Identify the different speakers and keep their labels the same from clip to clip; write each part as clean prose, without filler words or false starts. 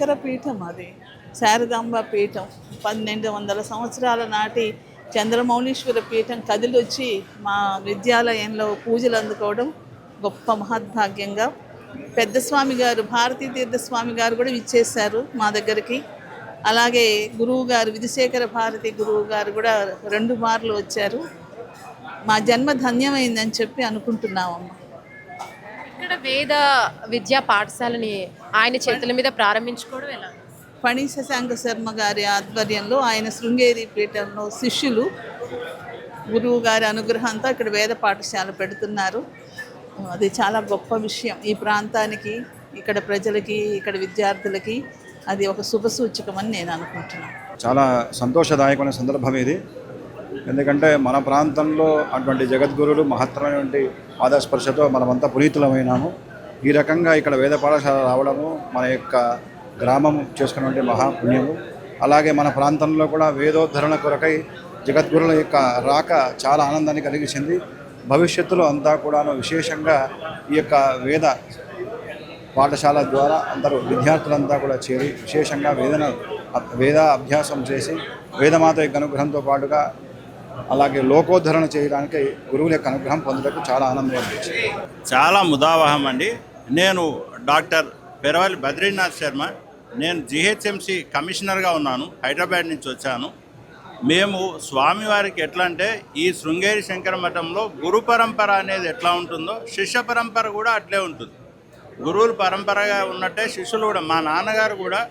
Speaker 1: శంకర పీఠం అది శారదాంబ పీఠం 1200 సంవత్సరాల నాటి చంద్రమౌళీశ్వర పీఠం కదిలొచ్చి మా విద్యాలయంలో పూజలు అందుకోవడం గొప్ప మహద్భాగ్యంగా పెద్ద స్వామి గారు భారతీ తీర్థస్వామి గారు కూడా విచ్చేశారు మా దగ్గరికి. అలాగే గురువు గారు విధుశేఖర భారతి గురువు గారు కూడా 2 మార్లు వచ్చారు. మా జన్మ ధన్యమైందని చెప్పి అనుకుంటున్నామమ్మ.
Speaker 2: ఇక్కడ వేద విద్యా పాఠశాలని ఆయన చేతుల మీద ప్రారంభించుకోవడం ఎలా?
Speaker 1: ఫణి శశాంక శర్మ గారి ఆధ్వర్యంలో ఆయన శృంగేరి పీఠంలో శిష్యులు గురువు గారి అనుగ్రహంతో ఇక్కడ వేద పాఠశాల పెడుతున్నారు. అది చాలా గొప్ప విషయం. ఈ ప్రాంతానికి, ఇక్కడ ప్రజలకి, ఇక్కడ విద్యార్థులకి అది ఒక శుభసూచకమని నేను అనుకుంటున్నాను.
Speaker 3: చాలా సంతోషదాయకమైన సందర్భం ఇది. ఎందుకంటే మన ప్రాంతంలో అటువంటి జగద్గురులు మహత్తరమైనటువంటి ఆదర్శస్పర్శతో మనమంతా పునీతులమైనాము. ఈ రకంగా ఇక్కడ వేద పాఠశాల రావడము మన యొక్క గ్రామం చేసుకున్నటువంటి మహాపుణ్యము. అలాగే మన ప్రాంతంలో కూడా వేదోద్ధరణ కొరకై జగద్గురుల యొక్క రాక చాలా ఆనందాన్ని కలిగించింది. భవిష్యత్తులో అంతా కూడాను విశేషంగా ఈ యొక్క వేద పాఠశాల ద్వారా అందరూ విద్యార్థులంతా కూడా చేరి విశేషంగా వేద అభ్యాసం చేసి వేదమాత యొక్క అనుగ్రహంతో పాటుగా అలాగే లోకోద్ధరణ చేయడానికి గురువుల యొక్క అనుగ్రహం పొందడానికి చాలా ఆనందం అనిపించింది.
Speaker 4: చాలా ముదావహం అండి. నేను డాక్టర్ పెరవలి బద్రీనాథ్ శర్మ. నేను జిహెచ్ఎంసి కమిషనర్గా ఉన్నాను. హైదరాబాద్ నుంచి వచ్చాను. మేము స్వామివారికి ఎట్లా అంటే ఈ శృంగేరి శంకర మఠంలో గురు పరంపర అనేది ఎట్లా ఉంటుందో శిష్య పరంపర కూడా అట్లే ఉంటుంది. గురువులు పరంపరగా ఉన్నట్టే శిష్యులు కూడా. మా నాన్నగారు కూడా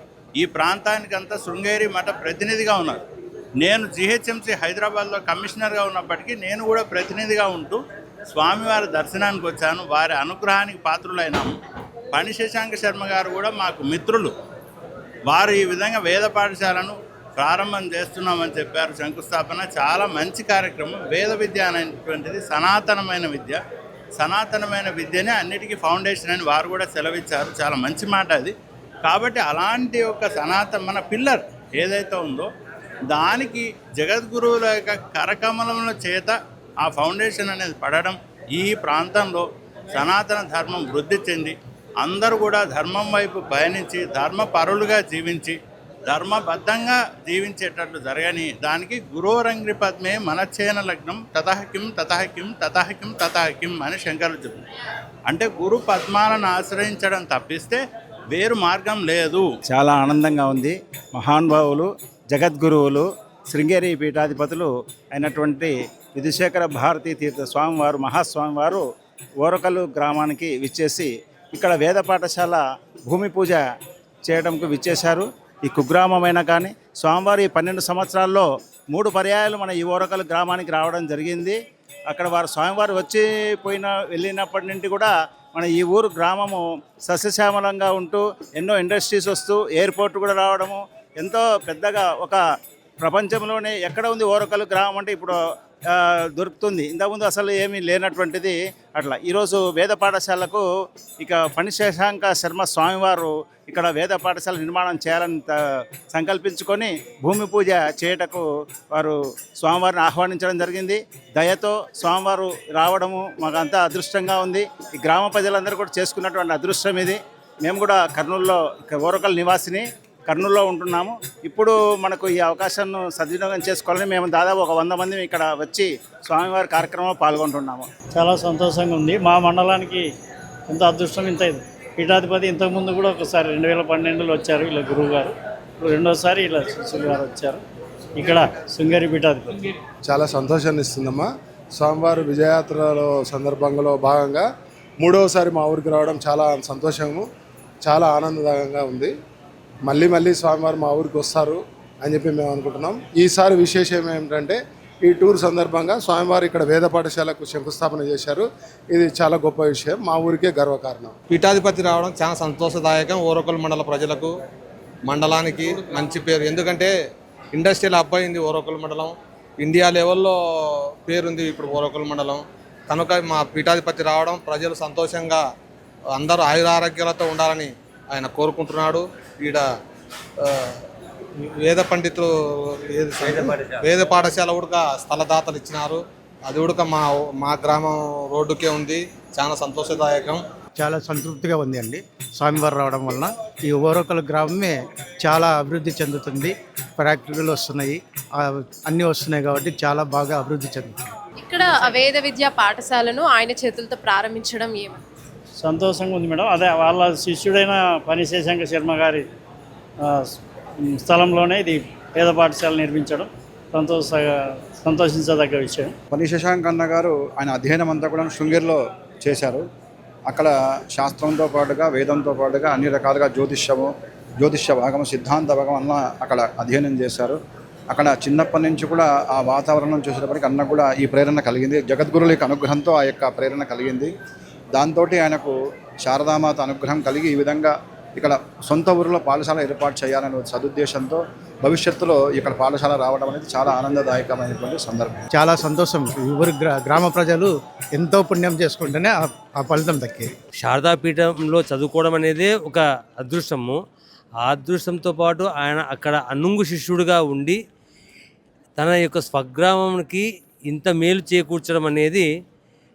Speaker 4: ఈ ప్రాంతానికంతా శృంగేరి మఠ ప్రతినిధిగా ఉన్నారు. నేను జిహెచ్ఎంసి హైదరాబాద్లో కమిషనర్గా ఉన్నప్పటికీ నేను కూడా ప్రతినిధిగా ఉంటూ స్వామివారి దర్శనానికి వచ్చాను. వారి అనుగ్రహానికి పాత్రులైనాము. ఫణి శశాంక శర్మ గారు కూడా మాకు మిత్రులు. వారు ఈ విధంగా వేద పాఠశాలను ప్రారంభం చేస్తున్నామని చెప్పారు. శంకుస్థాపన చాలా మంచి కార్యక్రమం. వేద విద్య అనేటువంటిది సనాతనమైన విద్య. సనాతనమైన విద్యనే అన్నిటికీ ఫౌండేషన్ అని వారు కూడా సెలవిచ్చారు. చాలా మంచి మాట అది. కాబట్టి అలాంటి ఒక మన పిల్లర్ ఏదైతే ఉందో దానికి జగద్గురువుల యొక్క కరకమలముల చేత ఆ ఫౌండేషన్ అనేది పడడం, ఈ ప్రాంతంలో సనాతన ధర్మం వృద్ధి చెంది అందరూ కూడా ధర్మం వైపు పయనించి ధర్మపరులుగా జీవించి ధర్మబద్ధంగా జీవించేటట్లు జరగని దానికి గురోరంగ్రి పద్మే మనచ్చేన లగ్నం తతహకిం తతహకిం తతహకిం తతహకిం అని శంకరులు చెప్తారు. అంటే గురు పద్మాలను ఆశ్రయించడం తప్పిస్తే వేరు మార్గం లేదు.
Speaker 5: చాలా ఆనందంగా ఉంది. మహానుభావులు జగద్గురువులు శృంగేరి పీఠాధిపతులు అయినటువంటి విధుశేఖర భారతీ తీర్థ స్వామివారు మహాస్వామివారు ఓరకల్లు గ్రామానికి విచ్చేసి ఇక్కడ వేద పాఠశాల భూమి పూజ చేయడానికి విచ్చేశారు. ఈ కుగ్రామమైనా కానీ స్వామివారి 12 సంవత్సరాల్లో 3 పర్యాయాలు మన ఈ ఓరకల్లు గ్రామానికి రావడం జరిగింది. అక్కడ వారు స్వామివారు వెళ్ళినప్పటి నుండి కూడా మన ఈ ఊరు గ్రామము సస్యశ్యామలంగా ఉంటూ ఎన్నో ఇండస్ట్రీస్ వస్తూ ఎయిర్పోర్ట్ కూడా రావడము ఎంతో పెద్దగా ఒక ప్రపంచంలోనే ఎక్కడ ఉంది ఓరకల్లు గ్రామం అంటే ఇప్పుడు దొరుకుతుంది. ఇంతకుముందు అసలు ఏమీ లేనటువంటిది. అట్లా ఈరోజు వేద పాఠశాలకు ఇక ఫణి శశాంక శర్మ స్వామివారు ఇక్కడ వేద పాఠశాల నిర్మాణం చేయాలని సంకల్పించుకొని భూమి పూజ చేయటకు వారు స్వామివారిని ఆహ్వానించడం జరిగింది. దయతో స్వామివారు రావడము మాకు అంతా అదృష్టంగా ఉంది. ఈ గ్రామ ప్రజలందరూ కూడా చేసుకున్నటువంటి అదృష్టం ఇది. మేము కూడా కర్నూలులో ఓరకల్ నివాసిని కర్నూలులో ఉంటున్నాము. ఇప్పుడు మనకు ఈ అవకాశాన్ని సద్వినియోగం చేసుకోవాలని మేము దాదాపు ఒక 100 మంది ఇక్కడ వచ్చి స్వామివారి కార్యక్రమంలో పాల్గొంటున్నాము.
Speaker 6: చాలా సంతోషంగా ఉంది. మా మండలానికి ఎంత అదృష్టం ఇంత ఇది. పీఠాధిపతి ఇంతకుముందు కూడా ఒకసారి 2012లో వచ్చారు ఇలా గురువు గారు. ఇప్పుడు రెండోసారి ఇలా శిష్యులు గారు వచ్చారు. ఇక్కడ శృంగేరి పీఠాధిపతి
Speaker 7: చాలా సంతోషాన్ని ఇస్తుందమ్మా. స్వామివారి విజయయాత్రలో సందర్భంలో భాగంగా 3వసారి మా ఊరికి రావడం చాలా సంతోషము, చాలా ఆనందదాయకంగా ఉంది. మళ్ళీ స్వామివారు మా ఊరికి వస్తారు అని చెప్పి మేము అనుకుంటున్నాం. ఈసారి విశేషం ఏమిటంటే ఈ టూర్ సందర్భంగా స్వామివారు ఇక్కడ వేద పాఠశాలకు శంకుస్థాపన చేశారు. ఇది చాలా గొప్ప విషయం, మా ఊరికే గర్వకారణం.
Speaker 8: పీఠాధిపతి రావడం చాలా సంతోషదాయకం. ఓరకల్ మండల ప్రజలకు, మండలానికి మంచి పేరు. ఎందుకంటే ఇండస్ట్రియల్ హబ్ అయింది ఓరకల్ మండలం. ఇండియా లెవెల్లో పేరుంది ఇప్పుడు ఓరకల్ మండలం. కనుక మా పీఠాధిపతి రావడం ప్రజలు సంతోషంగా అందరూ ఆయురారోగ్యాలతో ఉండాలని ఆయన కోరుకుంటున్నాడు. ఈడ వేద పండితులు వేద పాఠశాల కూడా స్థలదాతలు ఇచ్చినారు. అది కూడా మా గ్రామం రోడ్డుకే ఉంది. చాలా సంతోషదాయకం.
Speaker 5: చాలా సంతృప్తిగా ఉంది అండి స్వామివారు రావడం వలన. ఈ ఓరకల్ గ్రామమే చాలా అభివృద్ధి చెందుతుంది, ఫ్యాక్టరీలు వస్తున్నాయి, అన్నీ వస్తున్నాయి కాబట్టి చాలా బాగా అభివృద్ధి చెందుతుంది.
Speaker 2: ఇక్కడ వేద విద్యా పాఠశాలను ఆయన చేతులతో ప్రారంభించడం ఏమని?
Speaker 6: సంతోషంగా ఉంది మేడం. అదే వాళ్ళ శిష్యుడైన పని శశాంక శర్మ గారి స్థలంలోనే ఇది పేద పాఠశాల నిర్మించడం సంతోషించదగ్గ విషయం.
Speaker 3: పని శశాంక్ అన్న గారు ఆయన అధ్యయనం అంతా కూడా శృంగేరిలో చేశారు. అక్కడ శాస్త్రంతో పాటుగా వేదంతో పాటుగా అన్ని రకాలుగా జ్యోతిష్య భాగం, సిద్ధాంత భాగం అన్న అక్కడ అధ్యయనం చేశారు. అక్కడ చిన్నప్పటి నుంచి కూడా ఆ వాతావరణం చూసేటప్పటికి అన్న కూడా ఈ ప్రేరణ కలిగింది. జగద్గురుల యొక్క అనుగ్రహంతో ఆ యొక్క ప్రేరణ కలిగింది. దాంతో ఆయనకు శారదామాత అనుగ్రహం కలిగి ఈ విధంగా ఇక్కడ సొంత ఊరిలో పాఠశాల ఏర్పాటు చేయాలనే సదుద్దేశంతో భవిష్యత్తులో ఇక్కడ పాఠశాల రావడం అనేది చాలా ఆనందదాయకమైనటువంటి సందర్భం.
Speaker 5: చాలా సంతోషం. ఊరి గ్రామ ప్రజలు ఎంతో పుణ్యం చేసుకుంటేనే ఆ ఫలితం దక్కేది.
Speaker 9: శారదాపీఠంలో చదువుకోవడం అనేది ఒక అదృష్టము. ఆ అదృష్టంతో పాటు ఆయన అక్కడ అనుంగు శిష్యుడిగా ఉండి తన యొక్క స్వగ్రామానికి ఇంత మేలు చేకూర్చడం అనేది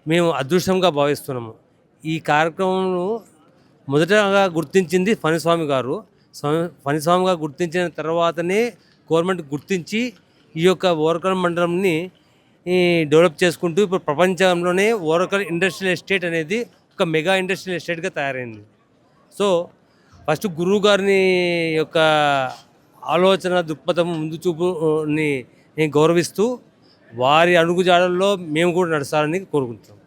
Speaker 9: మేము అదృష్టంగా భావిస్తున్నాము. ఈ కార్యక్రమంలో మొదటగా గుర్తించింది ఫణిస్వామి గారు. ఫణిస్వామిగా గుర్తించిన తర్వాతనే గవర్నమెంట్ గుర్తించి ఈ యొక్క ఓరకల్ మండలంని డెవలప్ చేసుకుంటూ ఇప్పుడు ప్రపంచంలోనే ఓరకల్ ఇండస్ట్రియల్ ఎస్టేట్ అనేది ఒక మెగా ఇండస్ట్రియల్ ఎస్టేట్గా తయారైంది. సో ఫస్ట్ గురువు గారిని యొక్క ఆలోచన దృక్పథం ముందు చూపుని గౌరవిస్తూ వారి అడుగుజాడల్లో మేము కూడా నడచాలని కోరుకుంటున్నాం.